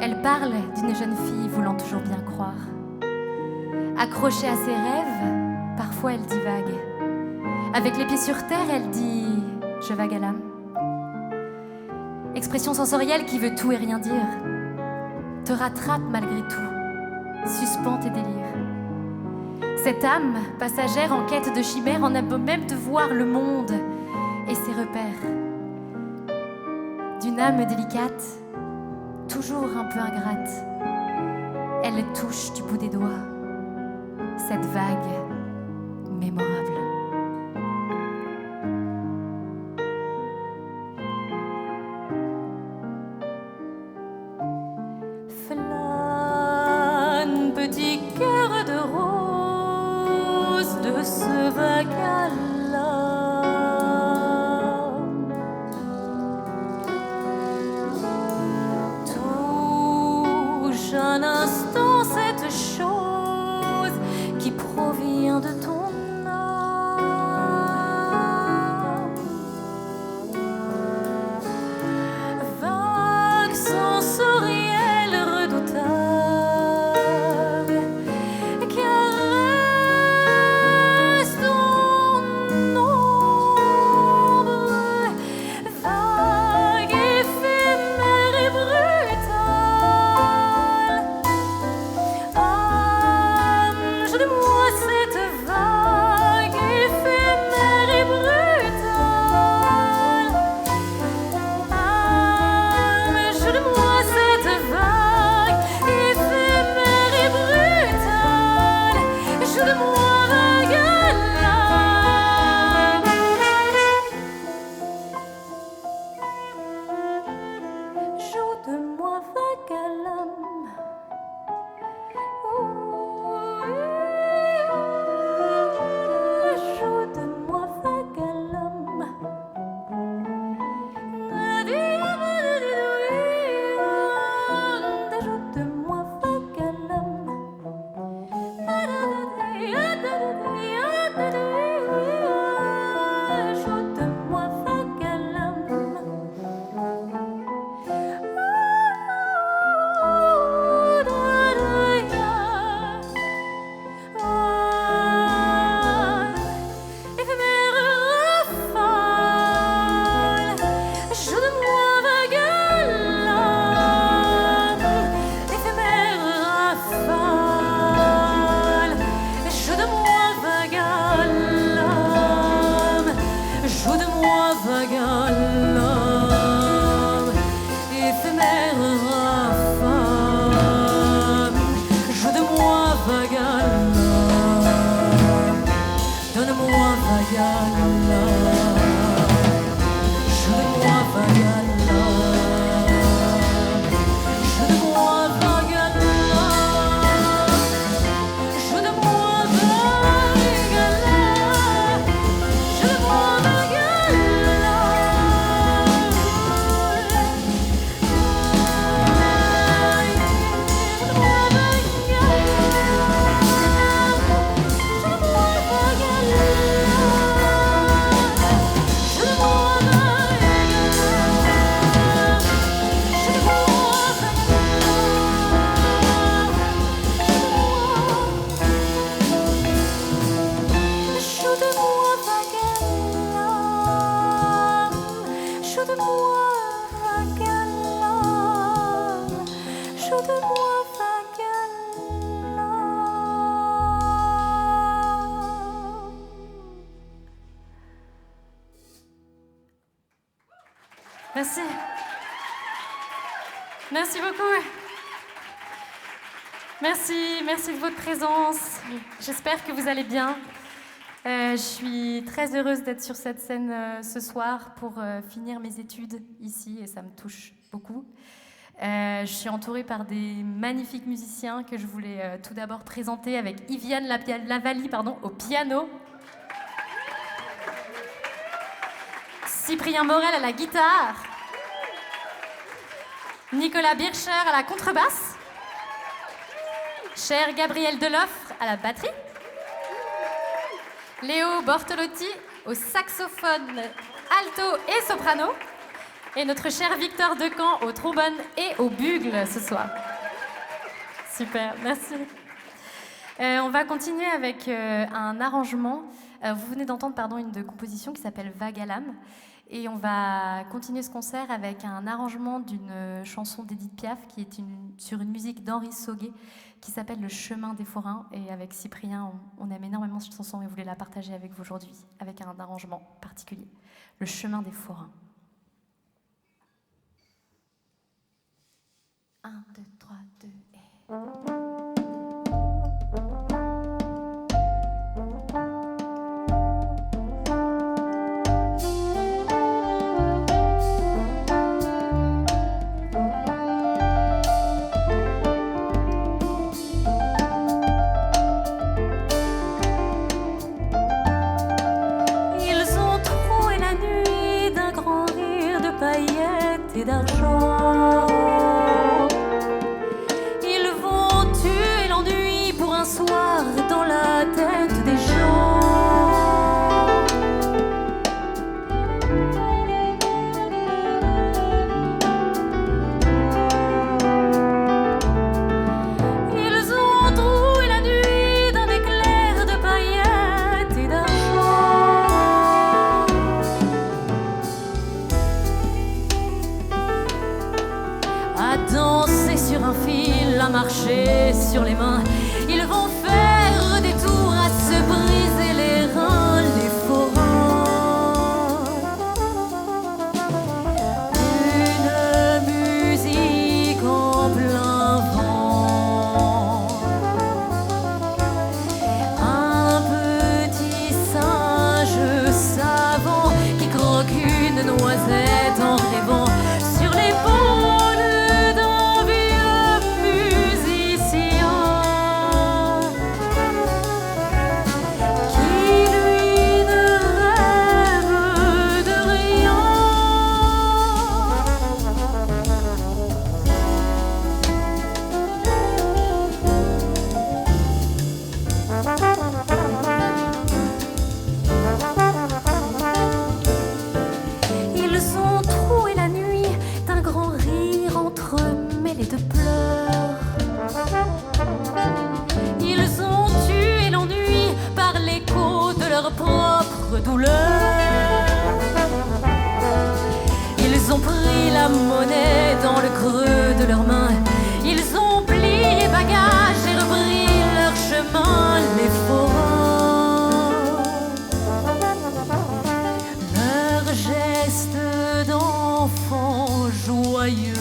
Elle parle d'une jeune fille voulant toujours bien croire. Accrochée à ses rêves, parfois elle divague. Avec les pieds sur terre, elle dit « je vague à l'âme ». Expression sensorielle qui veut tout et rien dire, te rattrape malgré tout, suspend tes délires. Cette âme passagère en quête de chimère en a beau même de voir le monde et ses repères. D'une âme délicate, toujours un peu ingrate, elle touche du bout des doigts cette vague mémorable. Flâne, petit cœur de rose de ce vague à l'âme. Touche un instant cette chose qui provient de ton âme. Vague sensorielle redoutable, caresse ton ombre, vague, éphémère et brutale. Âme, je de moi cette vague, éphémère et brutale. Âme, je de moi cette vague, éphémère et brutale. Je de moi vague à l'âme. Joue de moi vague à l'âme. Joue de moi vague à l'âme. Joue de moi vague à l'âme. Joue de moi vague à l'âme. Éphémère rafale, joue de moi vague à l'âme. Éphémère rafale, joue de moi vague à l'âme. Joue de moi vague à l'âme. Éphémère rafale, joue de moi vague à l'âme. Donne-moi vague à l'âme. Joue de moi vague à l'âme. Joue de moi vague à l'âme. Joue de moi vague à l'âme. Joue de moi vague à l'âme. Joue de moi vague à l'âme. Joue de moi vague à Merci. Merci beaucoup. Merci de votre présence. J'espère que vous allez bien. Je suis très heureuse d'être sur cette scène ce soir pour finir mes études ici et ça me touche beaucoup. Je suis entourée par des magnifiques musiciens que je voulais tout d'abord présenter avec Yviane Lavallie au piano, Cyprien Morel à la guitare, Nicolas Bircher à la contrebasse, cher Gabriel Deloffre à la batterie, Léo Bortolotti au saxophone alto et soprano, Et notre cher Victor Decamp au trombone et au bugle ce soir. Super, merci. On va continuer avec un arrangement. Vous venez d'entendre une composition qui s'appelle Vague à l'âme. Et on va continuer ce concert avec un arrangement d'une chanson d'Édith Piaf qui est sur une musique d'Henri Sauguet qui s'appelle Le chemin des forains. Et avec Cyprien, on aime énormément cette chanson et voulait la partager avec vous aujourd'hui, avec un arrangement particulier. Le chemin des forains. 1, 2, 3, 2 et... Et d'argent. Ils vont tuer l'ennui pour un soir dans la tête des gens. Ils ont troué la nuit d'un éclair de paillettes et d'argent. À danser sur un fil, à marcher sur les mains, ils vont faire des tours à se briser les reins, les forains. Une musique en plein vent, un petit singe savant qui croque une noisette en rêvant sur l'épaule d'un vieux musicien qui lui ne rêve de rien. Ils ont troué la nuit d'un grand rire entremêlé de pleurs. Ils ont tué l'ennui par l'écho de leur propre douleur. Ils ont pris la monnaie dans le creux de leurs mains. Ils ont plié bagages et repris leur chemin, les forains. Leurs gestes d'enfants joyeux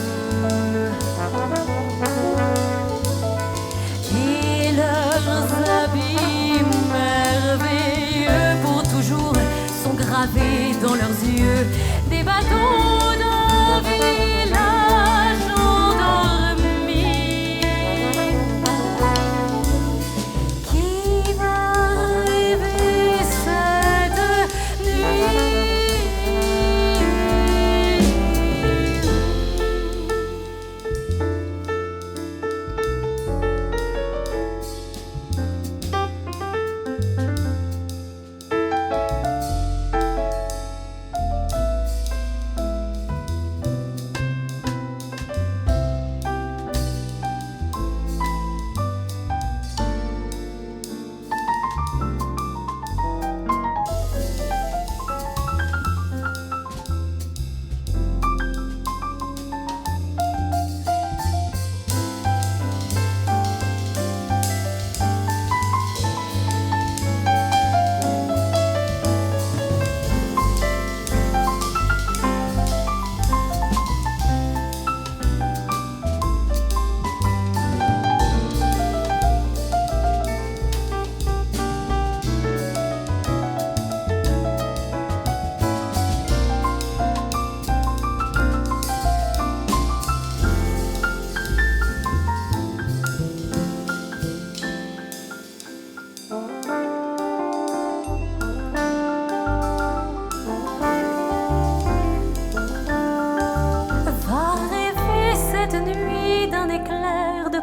et leurs habits merveilleux pour toujours sont gravés dans leurs yeux des bateaux d'un village endormi. Qui va rêver cette nuit?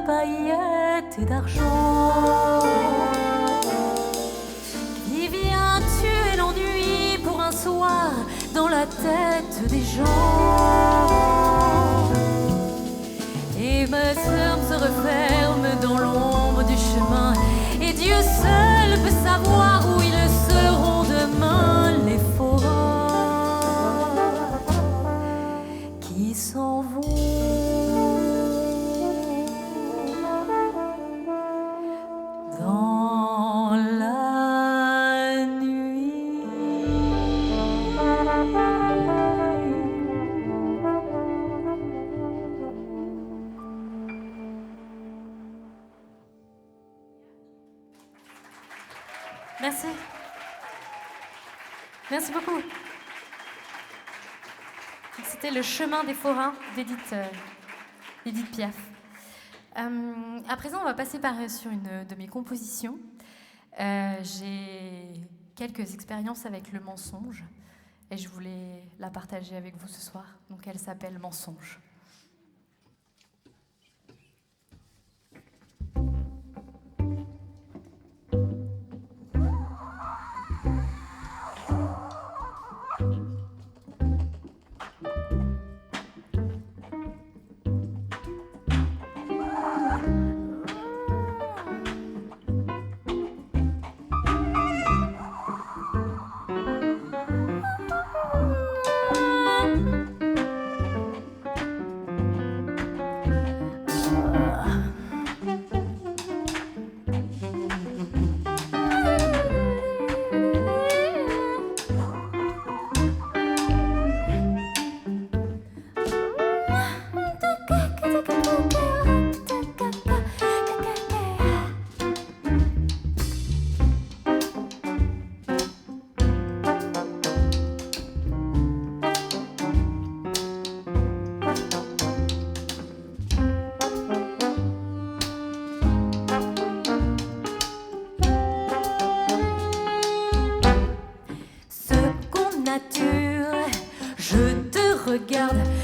paillettes et d'argent qui vient tuer l'ennui pour un soir dans la tête des gens. Et ma ferme se referme dans l'ombre du chemin. Et Dieu seul peut savoir où ils seront demain, les forains qui s'en vont dans la nuit. Merci. Merci beaucoup. C'était Le chemin des forains d'Édith Piaf. À présent, on va passer sur une de mes compositions. J'ai quelques expériences avec le mensonge et je voulais la partager avec vous ce soir. Donc elle s'appelle Mensonge.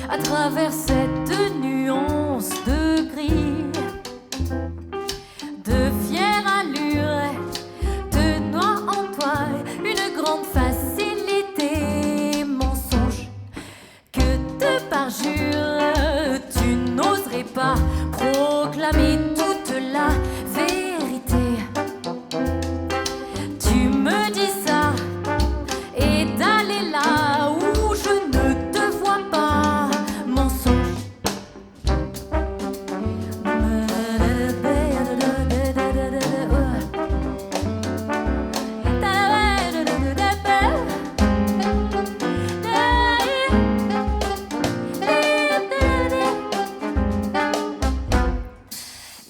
À travers cette nuance de gris, de fière allure, de noix en toile, une grande facilité, mensonge que de parjure tu n'oserais pas proclamer toute la vérité. Tu me dis ça et d'aller là où je ne te vois pas, mensonge.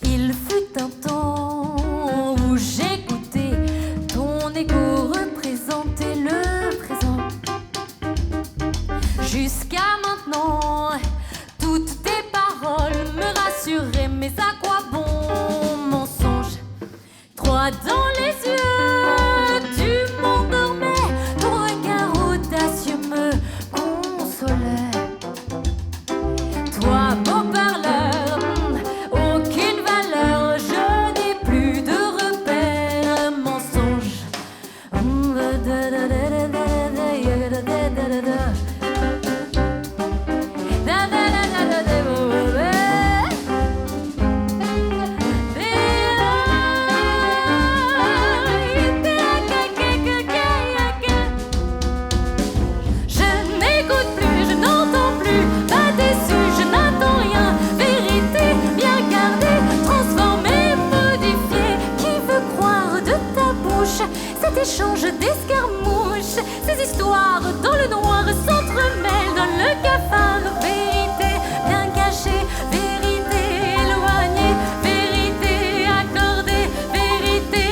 Il fut un temps où j'écoutais ton écho représenter le présent. Jusqu'à maintenant, toutes tes paroles me rassuraient, mais à quoi bon, mensonge? Droit dans les yeux, tu m'endormais, ton regard audacieux me consolait. Toi, beau parleur, aucune valeur, je n'ai plus de repères, mensonge. Je n'écoute plus, je n'entends plus, pas déçu, je n'attends rien. Vérité, bien gardée, transformée, modifiée. Qui veut croire de ta bouche cet échange d'escarmouches? Ces histoires dans le noir s'entremêlent dans le cafard. Vérité, bien cachée, vérité éloignée, vérité accordée, vérité.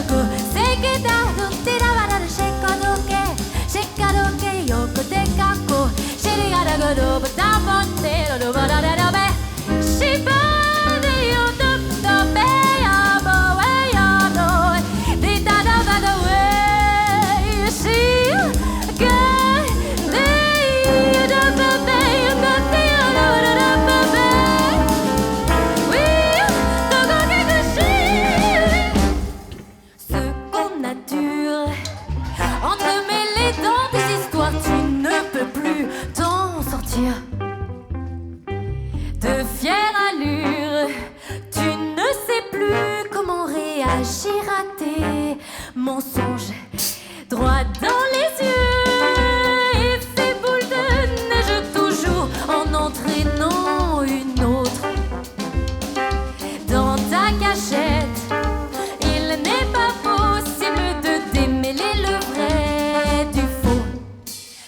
こせけたどってらわらるシェカドケよこでかこシェリアラゴロボタボテロロバラララベシバでよととべやぼえやのでただばだウェイシーゲでいだばべよこてよろろろばべウィーどこけくしCe qu'on a dur entremêlé dans des histoires, tu ne peux plus t'en sortir. De fière allure, tu ne sais plus comment réagir à tes mensonges. Droit dans les yeux et ces boules de neige toujours en entraînant une autre. Dans ta cachette, il n'est pas possible de démêler le vrai du faux.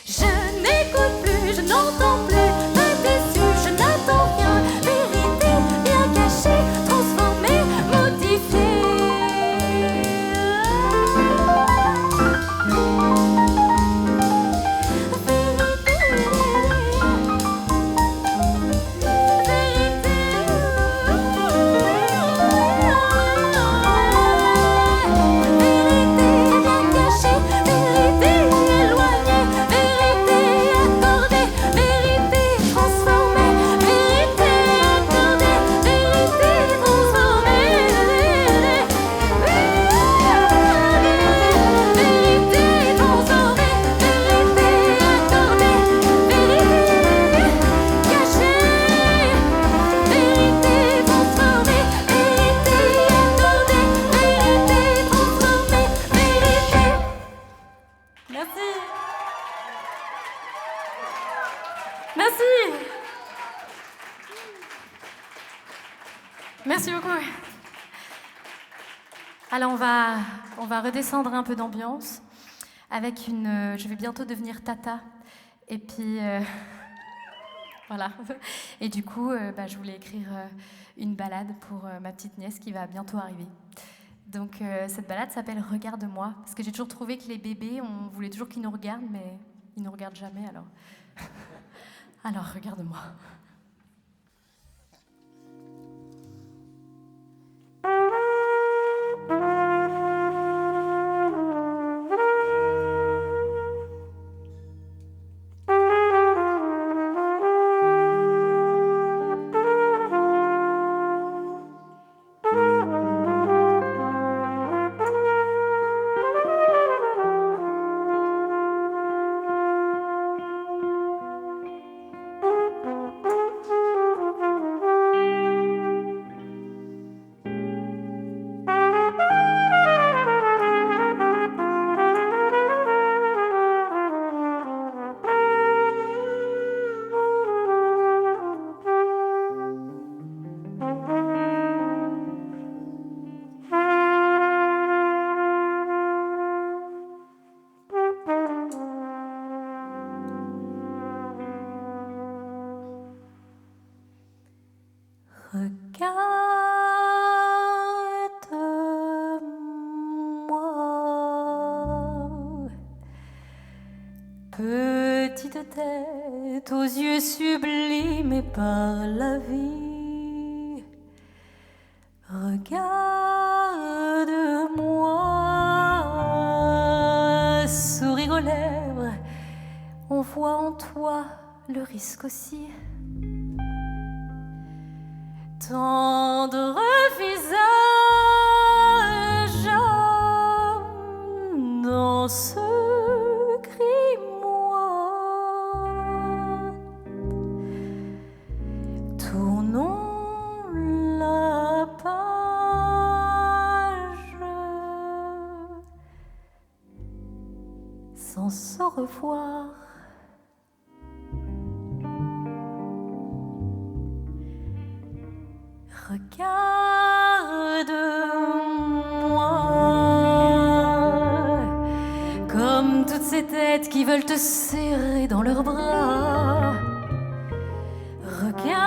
Je n'écoute plus, je n'entends plus, pas déçu, je n'attends rien. Vérité bien cachée, transformée, modifiée. Merci. Merci beaucoup. Alors on va redescendre un peu d'ambiance avec une... je vais bientôt devenir tata. Et puis... voilà. Et du coup, je voulais écrire une ballade pour ma petite nièce qui va bientôt arriver. Donc cette ballade s'appelle « Regarde-moi » parce que j'ai toujours trouvé que les bébés, on voulait toujours qu'ils nous regardent, mais ils nous regardent jamais, alors... Alors, regarde-moi. Regarde-moi, petite tête aux yeux sublimés par la vie. Regarde-moi, sourire aux lèvres, on voit en toi le risque aussi. Tendre visage dans ce grimoire, tournons la page sans se revoir. Regarde-moi comme toutes ces têtes qui veulent te serrer dans leurs bras. Regarde-moi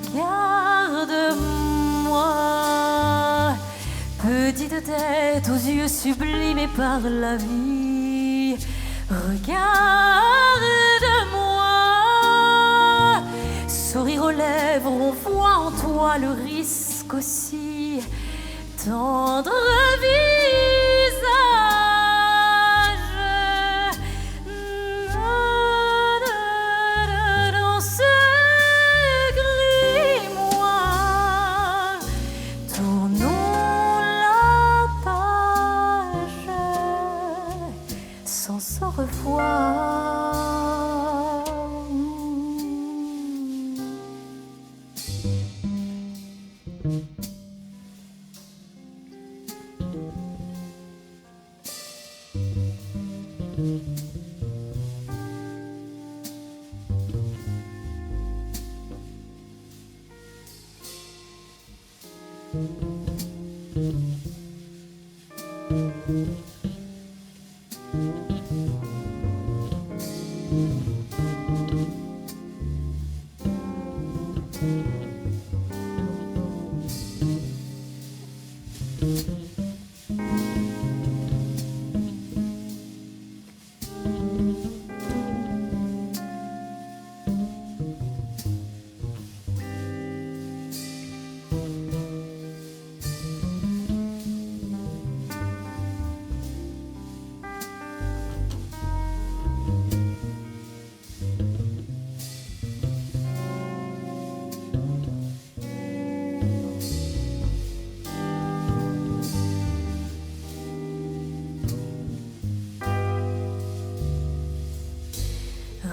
Regarde-moi, petite tête aux yeux sublimés par la vie. Regarde-moi, sourire aux lèvres, on voit en toi le risque aussi. Tendre visage, dans ce grimoire, tournons la page sans se revoir.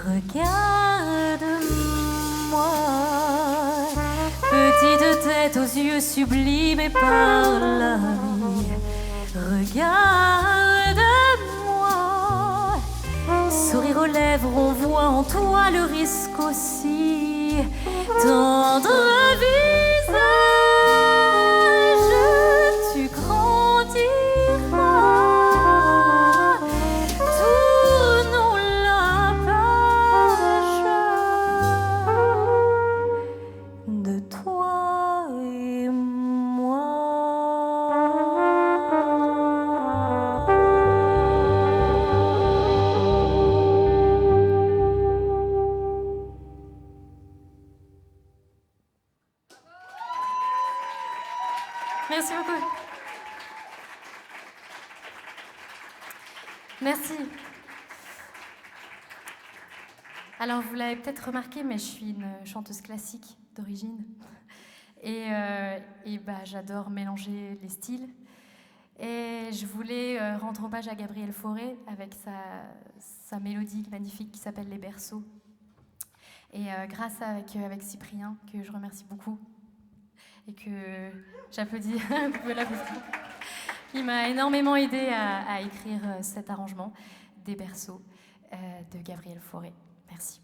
Regarde-moi, petite tête aux yeux sublimés par la vie. Regarde-moi, sourire aux lèvres, on voit en toi le risque aussi. Tendre visage, tu grandiras. Tournons la page de toi et moi. Merci beaucoup. Merci. Alors, vous l'avez peut-être remarqué, mais je suis une chanteuse classique d'origine. Et j'adore mélanger les styles. Et je voulais rendre hommage à Gabriel Fauré avec sa mélodie magnifique qui s'appelle Les Berceaux. Et grâce avec Cyprien, que je remercie beaucoup, et que j'applaudis, vous pouvez l'applaudir. Il m'a énormément aidé à écrire cet arrangement des Berceaux de Gabriel Fauré. Merci.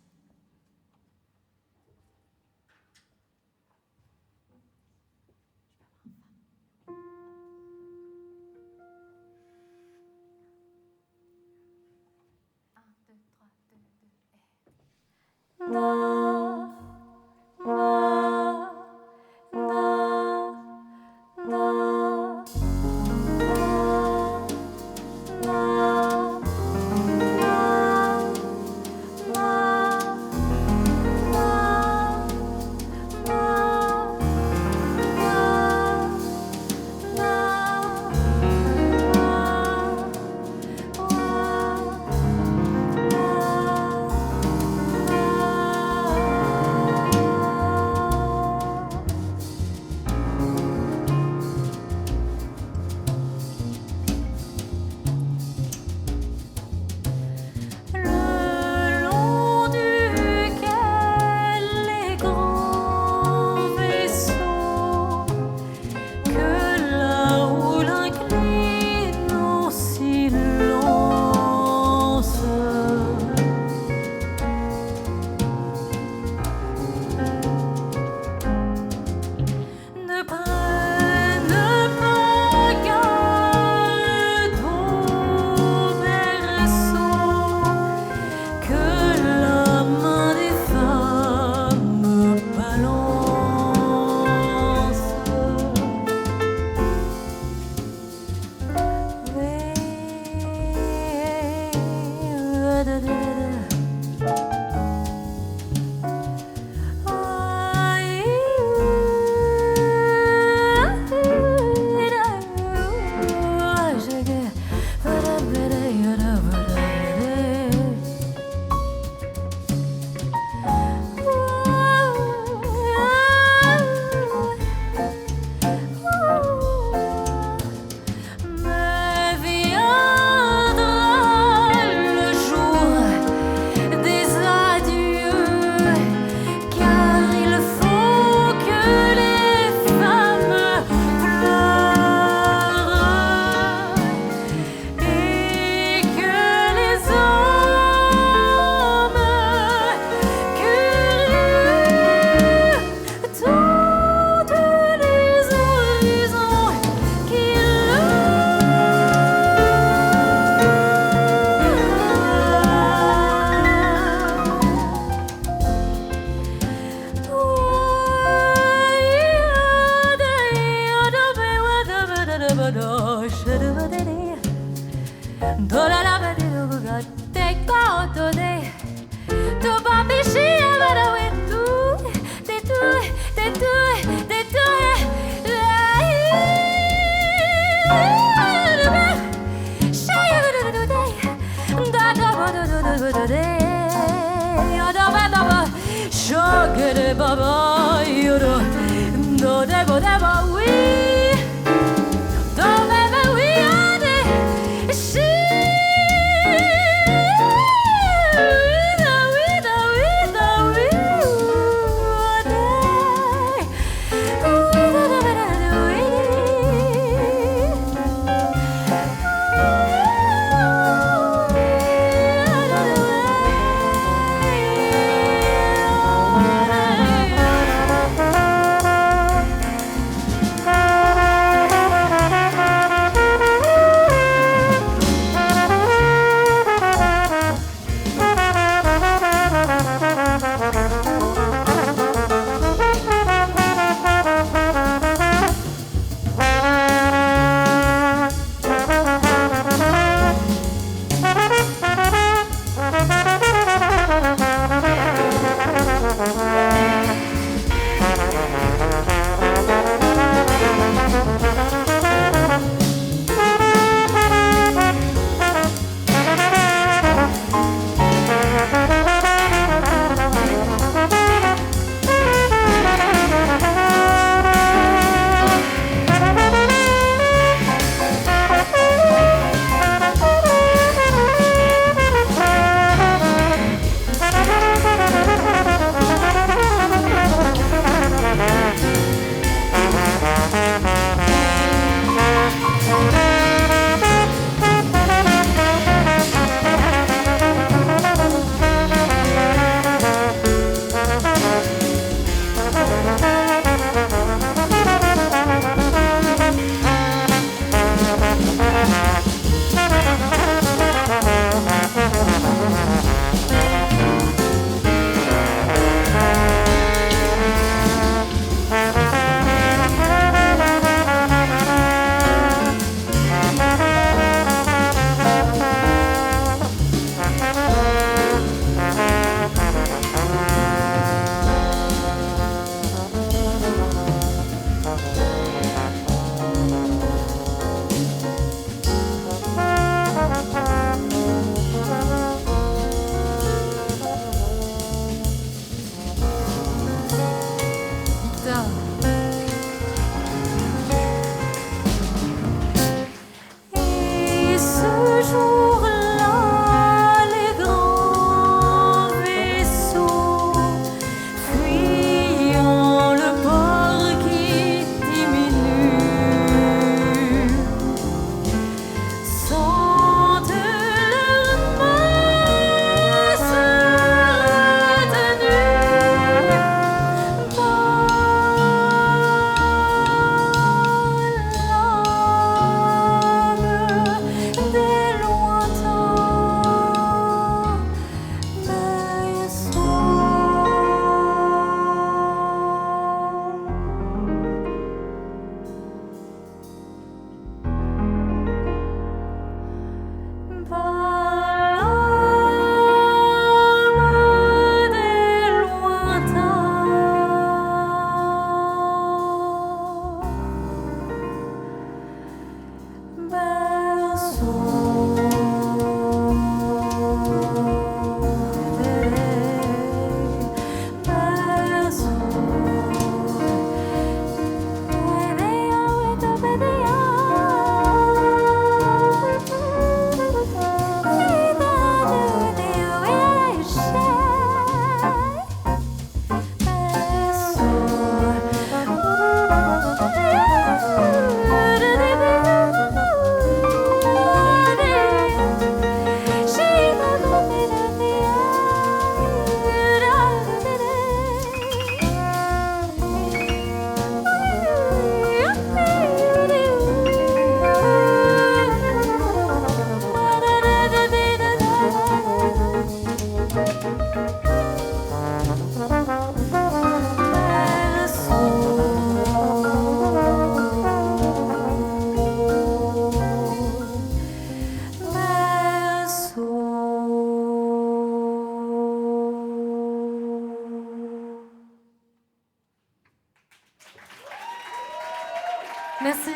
Merci.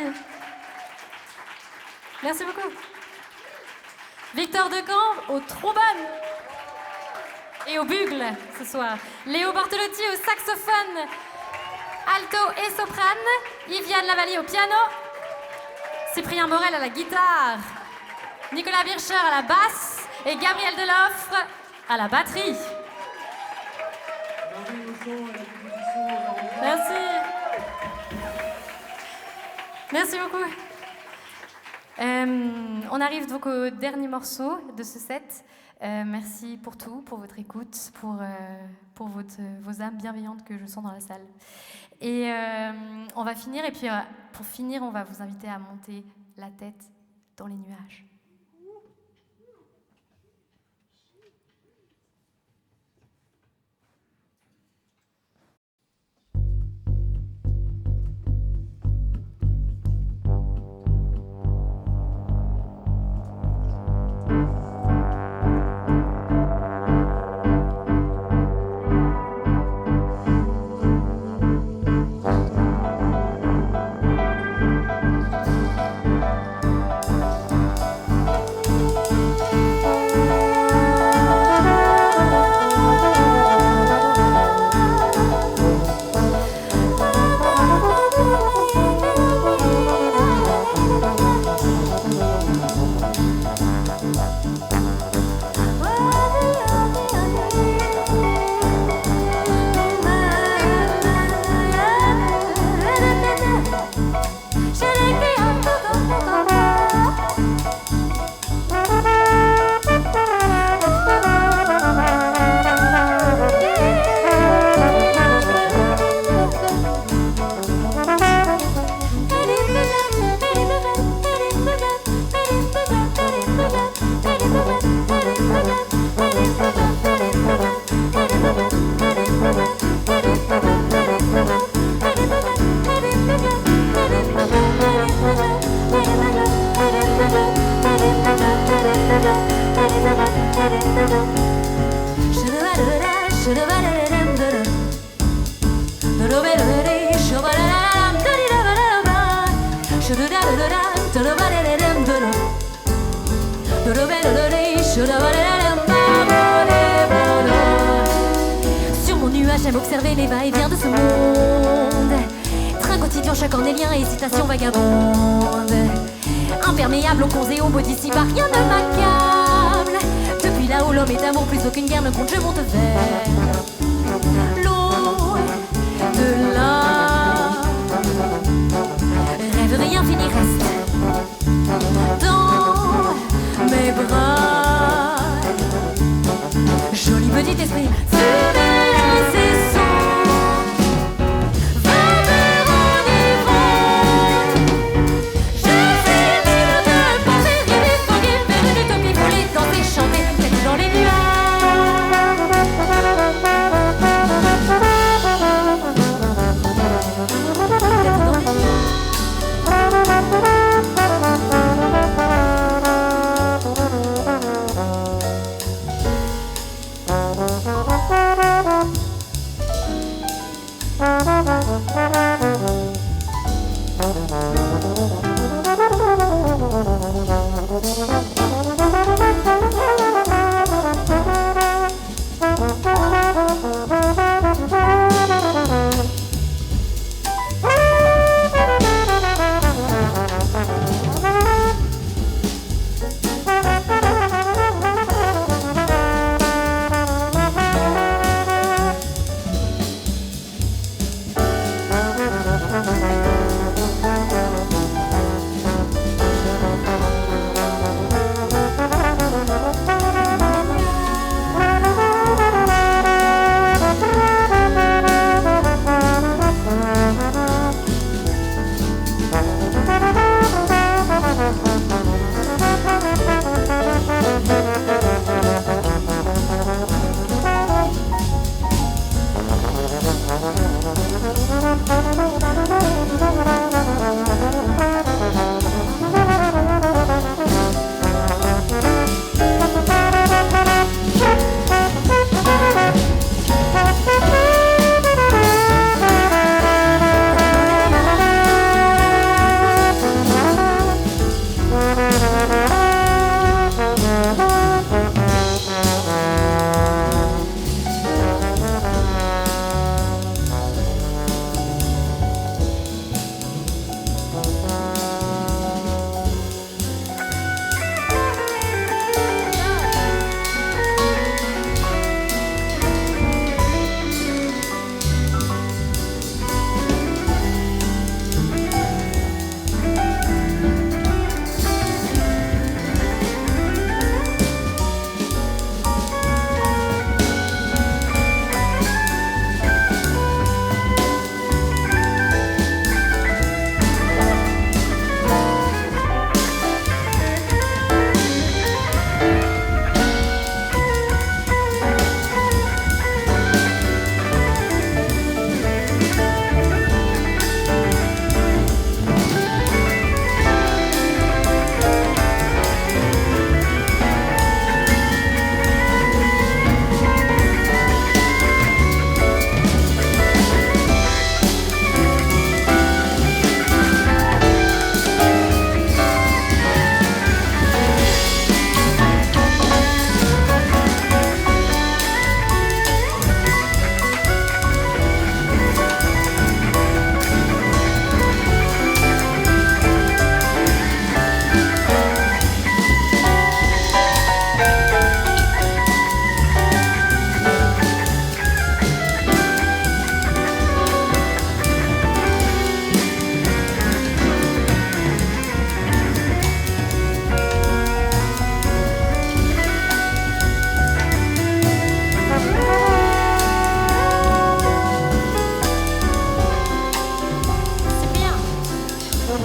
Merci beaucoup. Victor Decamp au trombone et au bugle ce soir. Léo Bortolotti au saxophone, alto et soprane. Yviane Lavallée au piano. Cyprien Morel à la guitare. Nicolas Bircher à la basse et Gabriel Deloffre à la batterie. Merci. Merci beaucoup. On arrive donc au dernier morceau de ce set. Merci pour tout, pour votre écoute, pour vos âmes bienveillantes que je sens dans la salle. Et on va finir, et puis pour finir, on va vous inviter à monter la tête dans les nuages. Sur mon nuage, j'aime observer les va-et-vient de ce monde. Train quotidien, chaque cornélien, hésitation vagabonde. Imperméable aux cons et aux mots d'ici, bah rien ne m'accable. Depuis là où l'homme est amour, plus aucune guerre ne compte, je monte vers l'eau de là. Rêverie infinie reste dans mes bras. Joli petit esprit, fumée et son. Dans les nuages.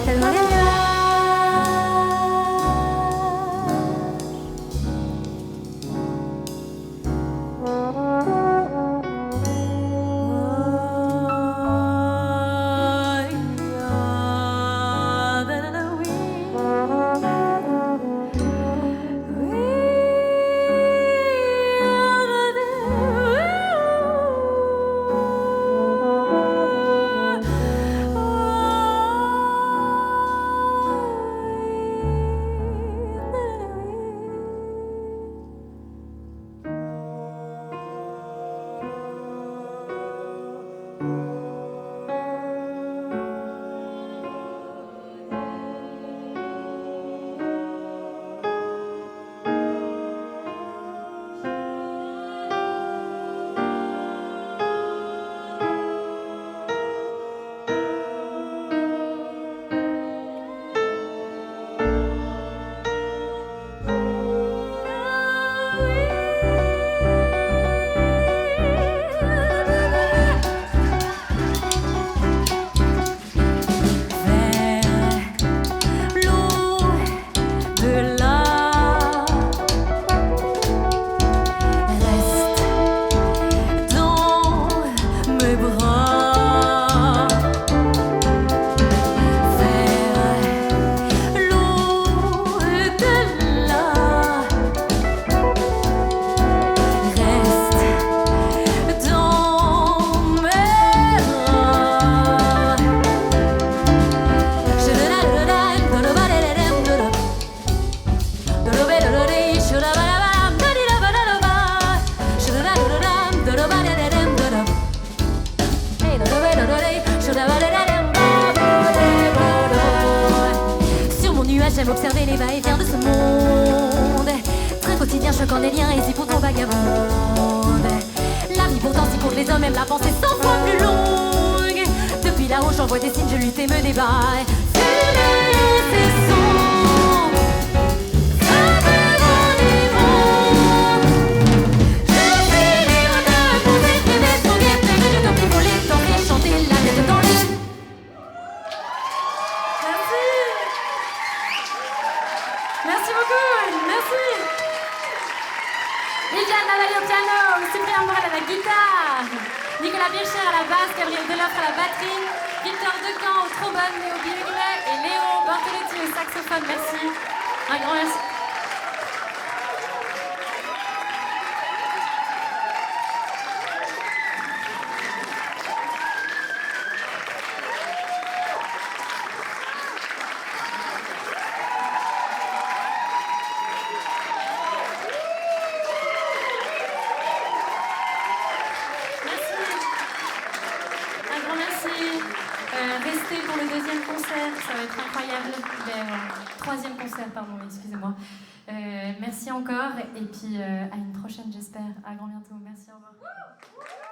tellement les J'aime observer les va-et-vient de ce monde. Très quotidien, choquant des liens et si pourtant vagabonde. La vie pourtant si courte, les hommes aiment la pensée 100 fois plus longue. Depuis là-haut, j'envoie des signes, je lutte et me débat. Fumer ces sons, ça me rend libre. Je suis libre de poser des bêtes pour guetter, de plus voler, danser, chanter la tête dans les... Merci beaucoup, merci. Liliane Nadali au piano, Cyprien Morel à la guitare, Nicolas Bircher à la basse, Gabriel Deloffre à la batterie, Victor Decamp au trombone, Léo Bioglet et Léo Bortoletti au saxophone. Merci, un grand merci. Restez pour le deuxième concert, ça va être incroyable. Troisième concert, pardon, excusez-moi. Merci encore et puis à une prochaine, j'espère. À grand bientôt. Merci, au revoir.